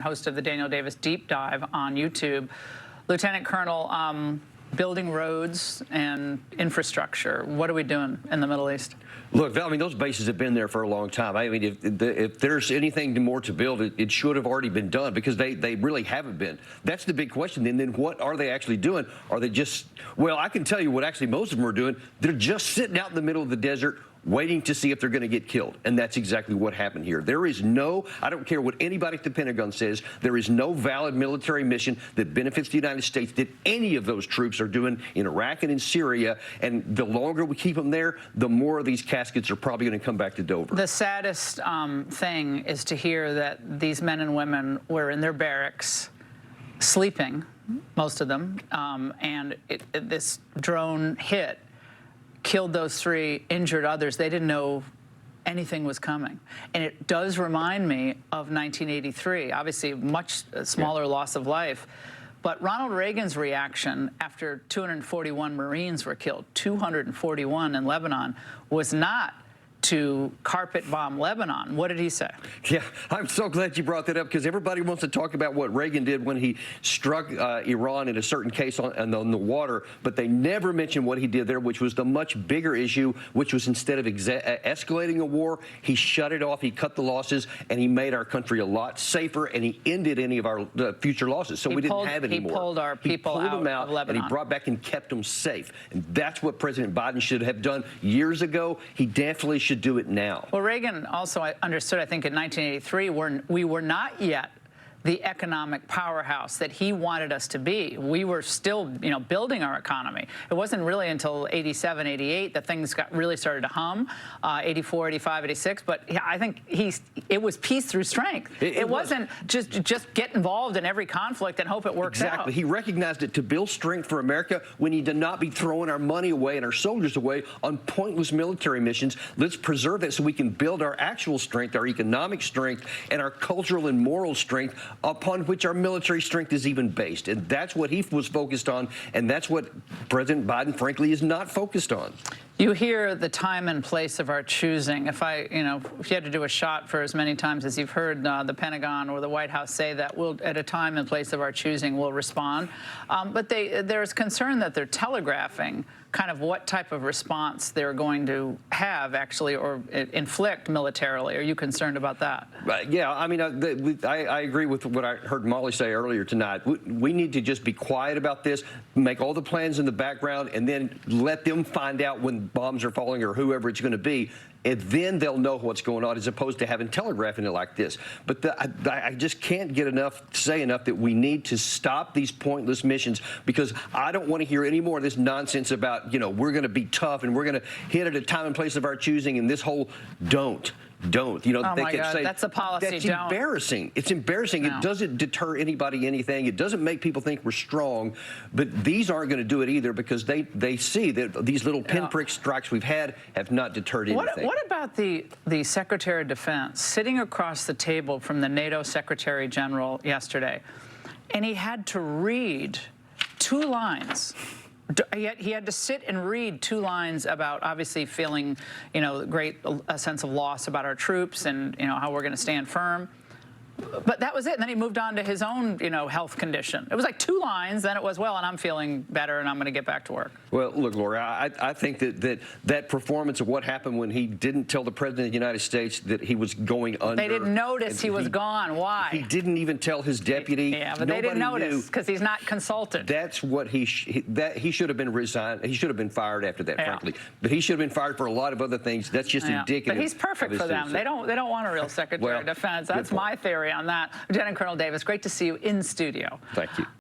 Host of the Daniel Davis Deep Dive on YouTube. Lieutenant Colonel, building roads and infrastructure. What are we doing in the Middle East? Look, I mean, those bases have been there for a long time. I mean, if there's anything more to build, it should have already been done because they really haven't been. That's the big question. And then what are they actually doing? Are they just, well, I can tell you what actually most of them are doing. They're just sitting out in the middle of the desert waiting to see if they're going to get killed. And that's exactly what happened here. There is no, I don't care what anybody at the Pentagon says, there is no valid military mission that benefits the United States that any of those troops are doing in Iraq and in Syria. And the longer we keep them there, the more of these caskets are probably going to come back to Dover. The saddest thing is to hear that these men and women were in their barracks sleeping, most of them, and this drone hit, killed those 3, injured others. They didn't know anything was coming. And it does remind me of 1983, obviously much smaller loss of life. But Ronald Reagan's reaction after 241 Marines were killed, 241 in Lebanon, was not to carpet bomb Lebanon. What did he say? Yeah, I'm so glad you brought that up because everybody wants to talk about what Reagan did when he struck Iran in a certain case on the water, but they never mentioned what he did there, which was the much bigger issue, which was instead of escalating a war, he shut it off, he cut the losses, and he made our country a lot safer, and he ended any of our future losses. So we didn't have any more. He pulled our people out of Lebanon. And he brought back and kept them safe. And that's what President Biden should have done years ago. He definitely should do it now. Well, Reagan also understood, I think, in 1983, we were not yet the economic powerhouse that he wanted us to be. We were still, building our economy. It wasn't really until 87, 88 that things really started to hum, 84, 85, 86. But I think it was peace through strength. It wasn't just get involved in every conflict and hope it works out. Exactly. He recognized it to build strength for America. We need to not be throwing our money away and our soldiers away on pointless military missions. Let's preserve that so we can build our actual strength, our economic strength, and our cultural and moral strength upon which our military strength is even based. And that's what he was focused on, and that's what President Biden, frankly, is not focused on. You hear the time and place of our choosing. If you had to do a shot for as many times as you've heard the Pentagon or the White House say that we'll, at a time and place of our choosing, we'll respond. But there's concern that they're telegraphing kind of what type of response they're going to have, actually, or inflict militarily. Are you concerned about that? Yeah, I mean, I agree with what I heard Molly say earlier tonight. We need to just be quiet about this, make all the plans in the background, and then let them find out when bombs are falling or whoever it's going to be, and then they'll know what's going on, as opposed to having telegraphing it like this. But I just can't say enough that we need to stop these pointless missions, because I don't want to hear any more of this nonsense about, we're going to be tough and we're going to hit at a time and place of our choosing, and this whole don't. Oh my God, that's a policy. That's embarrassing. It's embarrassing. No. It doesn't deter anybody anything. It doesn't make people think we're strong. But these aren't going to do it either, because they see that these little pinprick strikes we've had have not deterred anything. What about the Secretary of Defense sitting across the table from the NATO Secretary General yesterday, and he had to read 2 lines? He had to sit and read 2 lines about obviously feeling, a sense of loss about our troops and, how we're going to stand firm. But that was it. And then he moved on to his own, health condition. It was like 2 lines. Then it was, well, and I'm feeling better and I'm going to get back to work. Well, look, Laura, I think that performance of what happened when he didn't tell the President of the United States that he was going under. They didn't notice he was gone. Why? He didn't even tell his deputy. Yeah, but they didn't notice because he's not consulted. That's what he should have been resigned. He should have been fired after that, frankly. But he should have been fired for a lot of other things. That's just indicative. But he's perfect for them. They don't want a real Secretary of Defense. That's my theory on that. Lieutenant Colonel Davis, great to see you in studio. Thank you.